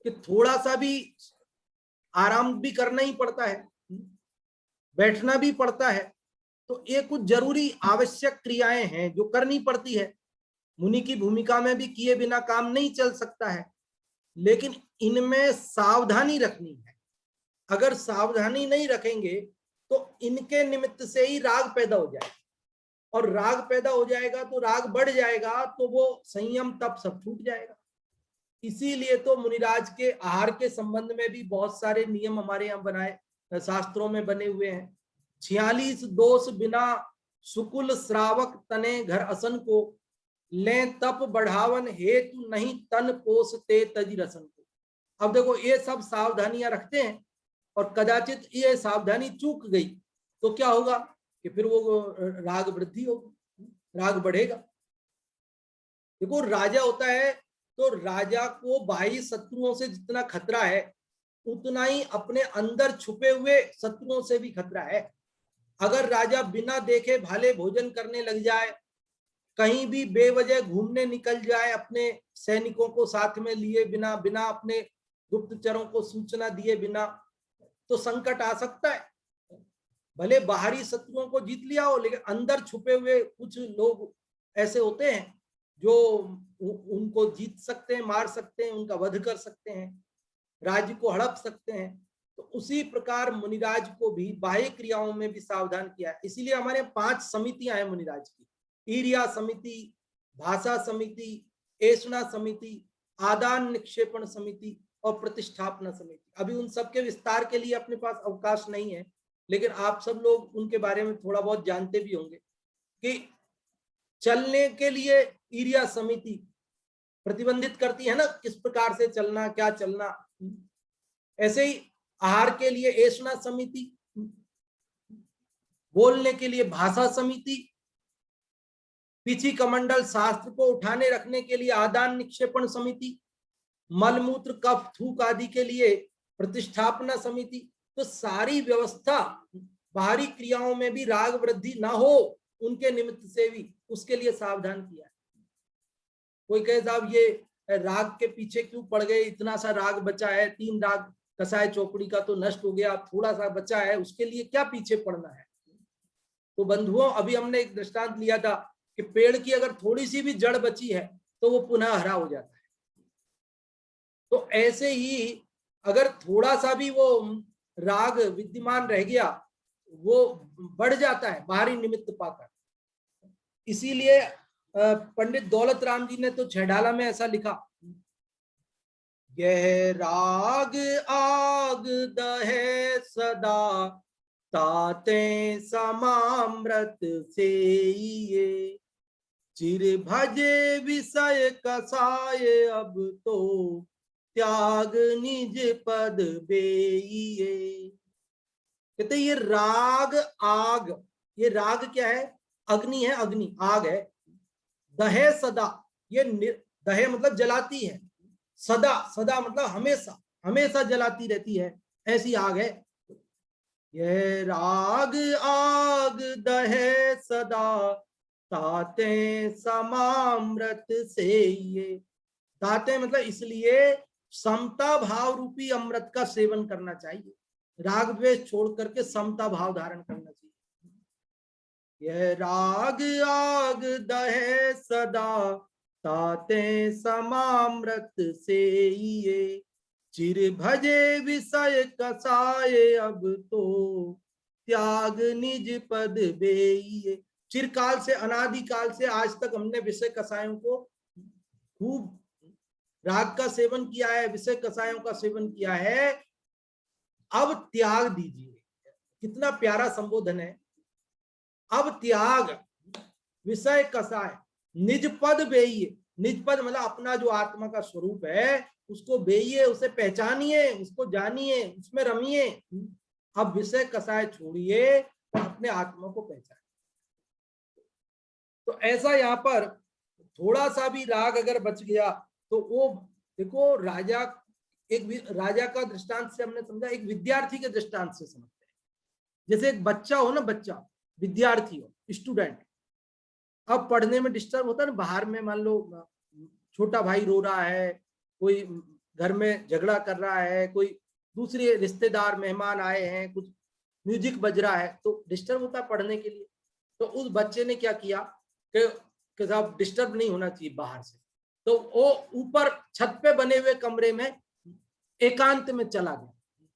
कि थोड़ा सा भी आराम भी करना ही पड़ता है, बैठना भी पड़ता है। तो ये कुछ जरूरी आवश्यक क्रियाएं हैं जो करनी पड़ती है। मुनि की भूमिका में भी किए बिना काम नहीं चल सकता है, लेकिन इनमें सावधानी रखनी है। अगर सावधानी नहीं रखेंगे तो इनके निमित्त से ही राग पैदा हो जाएगा, और राग पैदा हो जाएगा तो राग बढ़ जाएगा, तो वो संयम तप सब छूट जाएगा। इसीलिए तो मुनिराज के आहार के संबंध में भी बहुत सारे नियम हमारे यहाँ बनाए, शास्त्रों में बने हुए हैं। 46 दोष बिना सुकुल श्रावक तने घर असन को, ले तप बढ़ावन हेतु नहीं तन पोसते तज रसन को। अब देखो ये सब सावधानियां रखते हैं, और कदाचित ये सावधानी चूक गई तो क्या होगा कि फिर वो राग वृद्धि होगी, राग बढ़ेगा। देखो राजा होता है तो राजा को बाह्य शत्रुओं से जितना खतरा है उतना ही अपने अंदर छुपे हुए शत्रुओं से भी खतरा है। अगर राजा बिना देखे भाले भोजन करने लग जाए, कहीं भी बेवजह घूमने निकल जाए अपने सैनिकों को साथ में लिए बिना, बिना अपने गुप्तचरों को सूचना दिए बिना, तो संकट आ सकता है। भले बाहरी शत्रुओं को जीत लिया हो, लेकिन अंदर छुपे हुए कुछ लोग ऐसे होते हैं जो उनको जीत सकते हैं, मार सकते हैं, उनका वध कर सकते हैं, राज्य को हड़प सकते हैं। तो उसी प्रकार मुनिराज को भी बाह्य क्रियाओं में भी सावधान किया है। इसीलिए हमारे 5 समितियां हैं मुनिराज की, ईर्या समिति, भाषा समिति, ऐष्णा समिति, आदान निक्षेपण समिति और प्रतिष्ठापना समिति। अभी उन सबके विस्तार के लिए अपने पास अवकाश नहीं है, लेकिन आप सब लोग उनके बारे में थोड़ा बहुत जानते भी होंगे कि चलने के लिए ईर्या समिति प्रतिबंधित करती है ना, किस प्रकार से चलना, क्या चलना। ऐसे ही आहार के लिए ऐष्णा समिति, बोलने के लिए भाषा समिति, पीछी कमंडल शास्त्र को उठाने रखने के लिए आदान निक्षेपण समिति, मलमूत्र कफ थूक आदि के लिए प्रतिष्ठापना समिति। तो सारी व्यवस्था बाहरी क्रियाओं में भी राग वृद्धि ना हो उनके निमित्त से भी, उसके लिए सावधान किया है। कोई कहे साहब ये राग के पीछे क्यों पड़ गए, इतना सा राग बचा है, 3 राग कसाय चौकड़ी का तो नष्ट हो गया, अब थोड़ा सा बचा है, उसके लिए क्या पीछे पड़ना है। तो बंधुओं अभी हमने एक दृष्टांत लिया था कि पेड़ की अगर थोड़ी सी भी जड़ बची है तो वो पुनः हरा हो जाता है। तो ऐसे ही अगर थोड़ा सा भी वो राग विद्यमान रह गया, वो बढ़ जाता है बाहरी निमित्त पाकर। इसीलिए पंडित दौलत राम जी ने तो छेडाला में ऐसा लिखा, यह राग आग दहे सदा ताते समामृत से ये, चिर भजे विषय कसाय अब तो त्याग निज पद बेइये। कहते ये राग आग, ये राग क्या है, अग्नि है, अग्नि आग है। दहे सदा, ये दहे मतलब जलाती है, सदा, सदा मतलब हमेशा, हमेशा जलाती रहती है, ऐसी आग है। यह राग आग दहे सदा ताते समामृत से ये, ताते मतलब इसलिए समता भाव रूपी अमृत का सेवन करना चाहिए, राग द्वेष छोड़ करके समता भाव धारण करना चाहिए। यह राग आग दहे सदा ताते समामृत से ये, चिर भजे विषय कसाय अब तो त्याग निज पद बेइये। चिरकाल से, अनादिकाल से आज तक हमने विषय कषायों को खूब राग का सेवन किया है, विषय कषायों का सेवन किया है, अब त्याग दीजिए। कितना प्यारा संबोधन है, अब त्याग विषय कषाय, निज पद बेइये। निज पद मतलब अपना जो आत्मा का स्वरूप है उसको बेइये, उसे पहचानिए, उसको जानिए, उसमें रमिए। अब विषय कषाय छोड़िए, अपने आत्मा को पहचानिए। तो ऐसा यहाँ पर थोड़ा सा भी राग अगर बच गया तो वो देखो, राजा राजा का दृष्टांत से हमने समझा, एक विद्यार्थी के दृष्टांत से समझते हैं। जैसे एक बच्चा हो ना, बच्चा विद्यार्थी हो, स्टूडेंट, अब पढ़ने में डिस्टर्ब होता है ना, बाहर में मान लो छोटा भाई रो रहा है, कोई घर में झगड़ा कर रहा है, कोई दूसरे रिश्तेदार मेहमान आए हैं, कुछ म्यूजिक बज रहा है, तो डिस्टर्ब होता है पढ़ने के लिए। तो उस बच्चे ने क्या किया कि साहब डिस्टर्ब नहीं होना चाहिए बाहर से, तो वो ऊपर छत पे बने हुए कमरे में एकांत में चला गया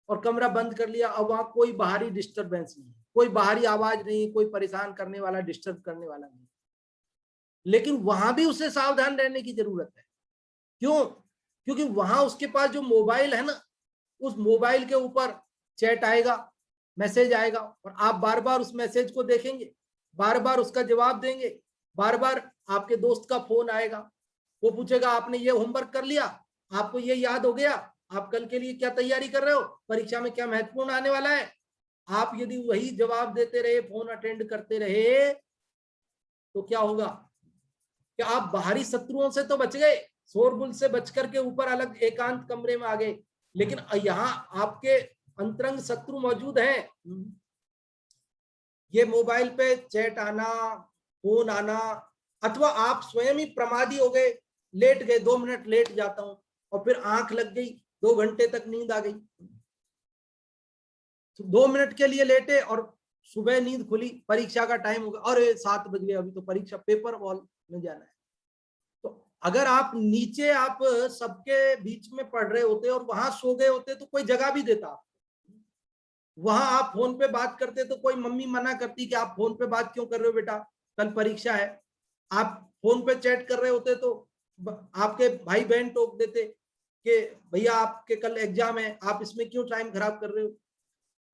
और कमरा बंद कर लिया। अब वहां कोई बाहरी डिस्टरबेंस नहीं, कोई बाहरी आवाज नहीं, कोई परेशान करने वाला, डिस्टर्ब करने वाला नहीं। लेकिन वहां भी उसे सावधान रहने की जरूरत है। क्यों? क्योंकि वहां उसके पास जो मोबाइल है ना, उस मोबाइल के ऊपर चैट आएगा, मैसेज आएगा, और आप बार बार उस मैसेज को देखेंगे, बार बार उसका जवाब देंगे, बार बार आपके दोस्त का फोन आएगा, वो पूछेगा आपने ये होमवर्क कर लिया, आपको ये याद हो गया, आप कल के लिए क्या तैयारी कर रहे हो, परीक्षा में क्या महत्वपूर्ण आने वाला है। आप यदि वही जवाब देते रहे, फोन अटेंड करते रहे, तो क्या होगा कि आप बाहरी शत्रुओं से तो बच गए, शोरगुल से बच करके ऊपर अलग एकांत कमरे में आ गए, लेकिन यहाँ आपके अंतरंग शत्रु मौजूद हैं। ये मोबाइल पे चैट आना, फोन आना, अथवा आप स्वयं ही प्रमादी हो गए, लेट गए, 2 मिनट लेट जाता हूं और फिर आंख लग गई, 2 घंटे तक नींद आ गई। तो 2 मिनट के लिए लेटे और सुबह नींद खुली, परीक्षा का टाइम हो गया, अरे 7 बज गए, अभी तो परीक्षा पेपर वॉल में जाना है। तो अगर आप नीचे आप सबके बीच में पढ़ रहे होते और वहां सो गए होते तो कोई जगह भी देता। वहां आप फोन पे बात करते तो कोई मम्मी मना करती कि आप फोन पे बात क्यों कर रहे हो बेटा, कल परीक्षा है। आप फोन पे चैट कर रहे होते तो आपके भाई बहन टोक देते कि भैया आपके कल एग्जाम है, आप इसमें क्यों टाइम खराब कर रहे हो।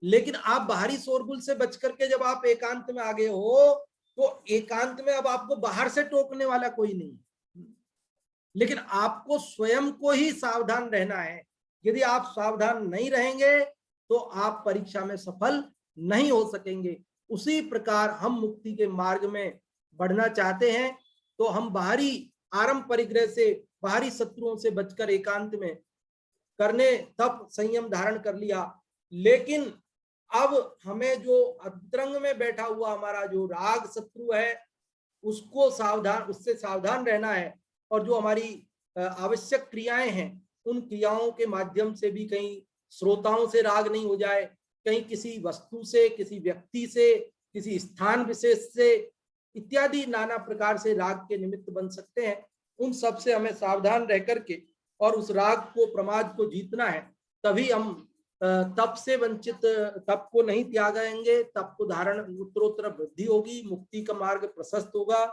लेकिन आप बाहरी शोरगुल से बच करके जब आप एकांत में आ गए हो, तो एकांत में अब आपको बाहर से टोकने वाला कोई नहीं, लेकिन आपको स्वयं को ही सावधान रहना है। यदि आप सावधान नहीं रहेंगे तो आप परीक्षा में सफल नहीं हो सकेंगे। उसी प्रकार हम मुक्ति के मार्ग में बढ़ना चाहते हैं तो हम बाहरी आरंभ परिग्रह से, बाहरी शत्रुओं से बचकर एकांत में करने तब संयम धारण कर लिया। लेकिन अब हमें जो अंतरंग में बैठा हुआ हमारा जो राग शत्रु है, उसको सावधान, उससे सावधान रहना है। और जो हमारी आवश्यक क्रियाएं हैं, उन क्रियाओं के माध्यम से भी कहीं श्रोताओं से राग नहीं हो जाए, कहीं किसी वस्तु से, किसी व्यक्ति से, किसी स्थान विशेष से इत्यादि नाना प्रकार से राग के निमित्त बन सकते हैं। उन सब से हमें सावधान रह करके और उस राग को, प्रमाद को जीतना है। तभी हम तप से वंचित, तप को नहीं त्यागेंगे, तप को धारण उत्तरोत्तर वृद्धि होगी, मुक्ति का मार्ग प्रशस्त होगा।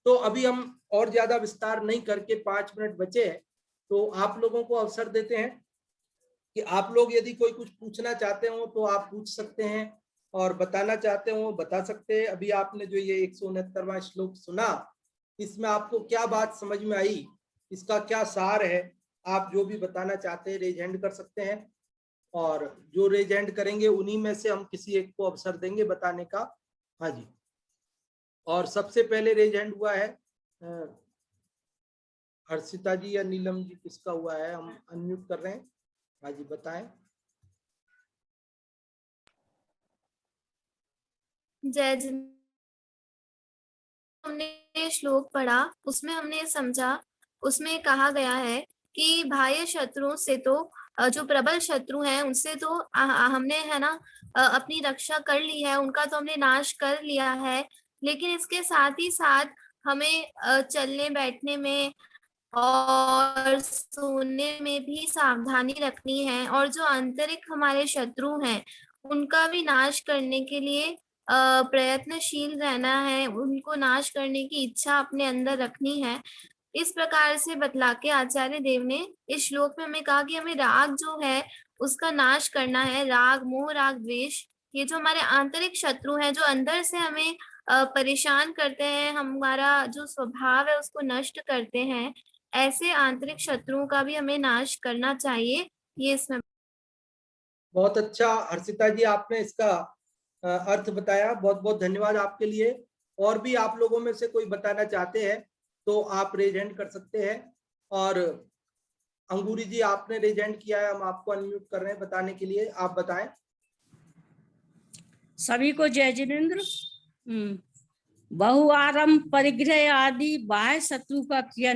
तो अभी हम और ज्यादा विस्तार नहीं करके 5 मिनट बचे हैं, तो आप लोगों को अवसर देते हैं कि आप लोग यदि कोई कुछ पूछना चाहते हो तो आप पूछ सकते हैं, और बताना चाहते हो बता सकते हैं। अभी आपने जो ये 169वां श्लोक सुना, इसमें आपको क्या बात समझ में आई, इसका क्या सार है, आप जो भी बताना चाहते हैं रेज हैंड कर सकते हैं, और जो रेज हैंड करेंगे उन्हीं में से हम किसी एक को अवसर देंगे बताने का। हाँ जी, और सबसे पहले रेज हैंड हुआ है हर्षिता जी या नीलम जी, किसका हुआ है, हम अनम्यूट कर रहे हैं। हाँ जी बताएं। जय जिन, हमने श्लोक पढ़ा, उसमें हमने समझा, उसमें कहा गया है कि बाह्य शत्रुओं से तो जो प्रबल शत्रु हैं उनसे तो हमने है ना अपनी रक्षा कर ली है, उनका तो हमने नाश कर लिया है। लेकिन इसके साथ ही साथ हमें चलने बैठने में और सोने में भी सावधानी रखनी है, और जो आंतरिक हमारे शत्रु हैं उनका भी नाश करने के लिए प्रयत्नशील रहना है, उनको नाश करने की इच्छा अपने अंदर रखनी है। इस प्रकार से बतला के आचार्य देव ने इस श्लोक में हमें कहा कि हमें राग जो है उसका नाश करना है। राग, मोह, राग, द्वेष, ये जो हमारे आंतरिक शत्रु हैं, जो अंदर से हमें परेशान करते हैं, हमारा जो स्वभाव है उसको नष्ट करते हैं, ऐसे आंतरिक शत्रुओं का भी हमें नाश करना चाहिए। ये इसमें बहुत अच्छा हर्षिता जी, आपने इसका अर्थ बताया। बहुत बहुत धन्यवाद आपके लिए। और भी आप लोगों में से कोई बताना चाहते हैं तो आप रेज हैंड कर सकते हैं। और अंगूरी जी, आपने रेज हैंड किया है, हम आपको अनम्यूट कर रहे हैं बताने के लिए, आप बताएं। सभी को जय जिनेन्द्र। बहुआरंभ परिग्रह आदि बाह्य शत्रु का किया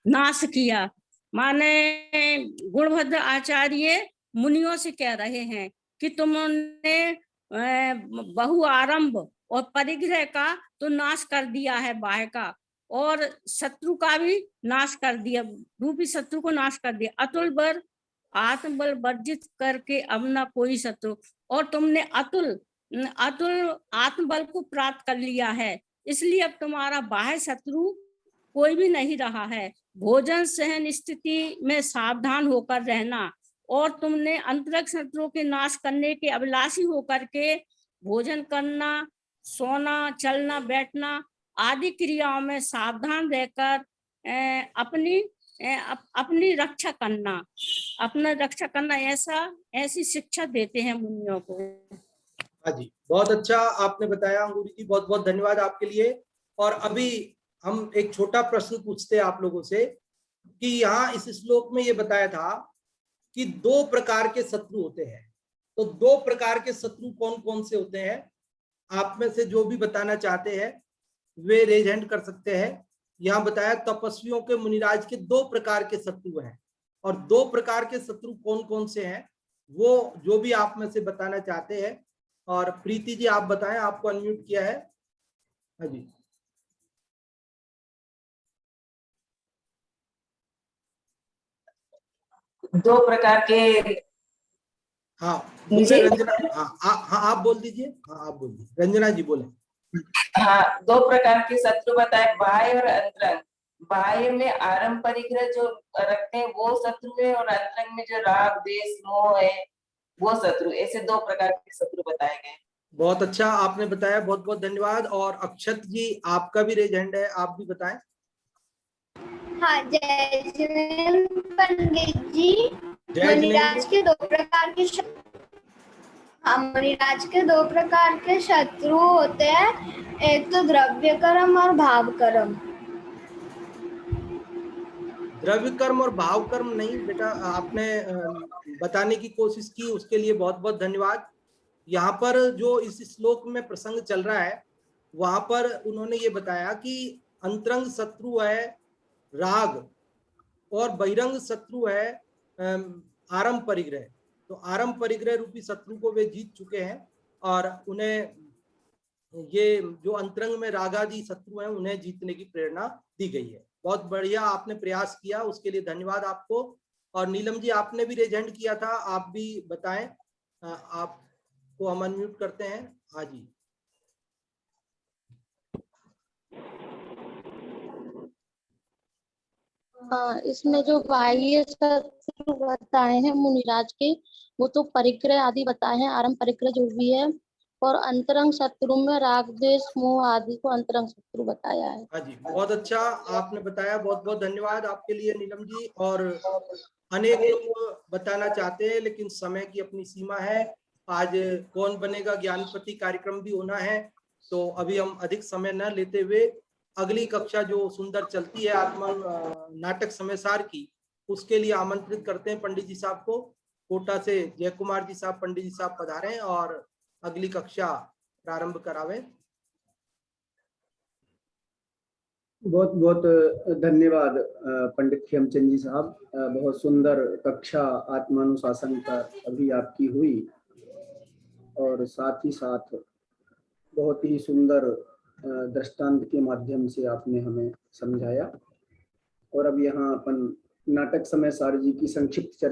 नाश किया। माने गुणभद्र आचार्य मुनियों से कह रहे हैं कि तुमने बहुआरंभ और परिग्रह का तो नाश कर दिया है, बाह्य का, और शत्रु का भी नाश कर दिया, रूपी शत्रु को नाश कर दिया। अतुल बल आत्मबल वर्जित करके अब न कोई शत्रु, और तुमने अतुल आत्मबल को प्राप्त कर लिया है, इसलिए अब तुम्हारा बाह्य शत्रु कोई भी नहीं रहा है। भोजन सहन स्थिति में सावधान होकर रहना, और तुमने अंतरंग शत्रुओं के नाश करने के अभिलाषी होकर के भोजन करना, सोना, चलना, बैठना आदि क्रियाओं में सावधान रहकर अपनी रक्षा करना, ऐसी शिक्षा देते हैं मुनियों को। हाँ जी, बहुत अच्छा आपने बताया अंगूरी जी, बहुत बहुत धन्यवाद आपके लिए। और अभी हम एक छोटा प्रश्न पूछते हैं आप लोगों से कि यहाँ इस श्लोक में ये बताया था कि 2 प्रकार के शत्रु होते हैं। तो 2 प्रकार के शत्रु कौन कौन से होते हैं? आप में से जो भी बताना चाहते हैं वे रेज हैंड कर सकते हैं। यहाँ बताया तपस्वियों के, मुनिराज के 2 प्रकार के शत्रु हैं। और 2 प्रकार के शत्रु कौन कौन से हैं वो जो भी आप में से बताना चाहते हैं। और प्रीति जी, आप बताएं, आपको अनम्यूट किया है। हाँ जी, 2 प्रकार के। हाँ बोले रंजना। हाँ आप बोल दीजिए। हाँ आप बोल दीजिए, रंजना जी बोले। हाँ, 2 प्रकार के शत्रु बताए, बाह्य और अंतरंग। बाह्य में आरंभ परिग्रह जो रखते हैं वो शत्रु है, और अंतरंग में जो राग द्वेष मोह है वो शत्रु। ऐसे 2 प्रकार के शत्रु बताए गए। बहुत अच्छा आपने बताया, बहुत बहुत धन्यवाद। और अक्षत जी, आपका भी रेज हैंड है, आप भी बताएं। हाँ, जय जिनेन्द्र पंडित जी। जय मुनिराज के 2 प्रकार के मुनिराज के 2 प्रकार के शत्रु होते हैं, एक तो द्रव्य कर्म और भाव कर्म। द्रव्य कर्म और भाव कर्म नहीं बेटा, आपने बताने की कोशिश की, उसके लिए बहुत बहुत धन्यवाद। यहाँ पर जो इस श्लोक में प्रसंग चल रहा है वहां पर उन्होंने ये बताया कि अंतरंग शत्रु है राग, और बहिरंग शत्रु है आरंभ परिग्रह। तो आरंभ परिग्रह रूपी शत्रु को वे जीत चुके हैं, और उन्हें ये जो अंतरंग में रागादि शत्रु हैं उन्हें जीतने की प्रेरणा दी गई है। बहुत बढ़िया आपने प्रयास किया, उसके लिए धन्यवाद आपको। और नीलम जी, आपने भी रेज हैंड किया था, आप भी बताएं। आपको हम अनम्यूट करते हैं। हाँ जी, हाँ, इसमें जो बाह्य शत्रु बताए हैं मुनिराज के, वो तो परिग्रह आदि बताए हैं, आरंभ परिग्रह जो भी है, और अंतरंग शत्रु में राग द्वेष मोह आदि को अंतरंग शत्रु बताया है। हाँ जी, बहुत अच्छा आपने बताया, बहुत बहुत धन्यवाद आपके लिए नीलम जी। और अनेक लोग बताना चाहते हैं लेकिन समय की अपनी सीमा है। आज कौन बनेगा ज्ञानपति कार्यक्रम भी होना है, तो अभी हम अधिक समय न लेते हुए अगली कक्षा जो सुंदर चलती है आत्मन नाटक समयसार की, उसके लिए आमंत्रित करते हैं पंडित जी साहब को। कोटा से जय कुमार जी साहब, पंडित जी साहब पधारें और अगली कक्षा प्रारंभ करावें। बहुत बहुत धन्यवाद पंडित खेमचंद जी साहब। बहुत सुंदर कक्षा आत्मानुशासन का अभी आपकी हुई, और साथ ही साथ बहुत ही सुंदर दृष्टांत के माध्यम से आपने हमें समझाया। और अब यहाँ अपन नाटक समयसार जी की संक्षिप्त चर्चा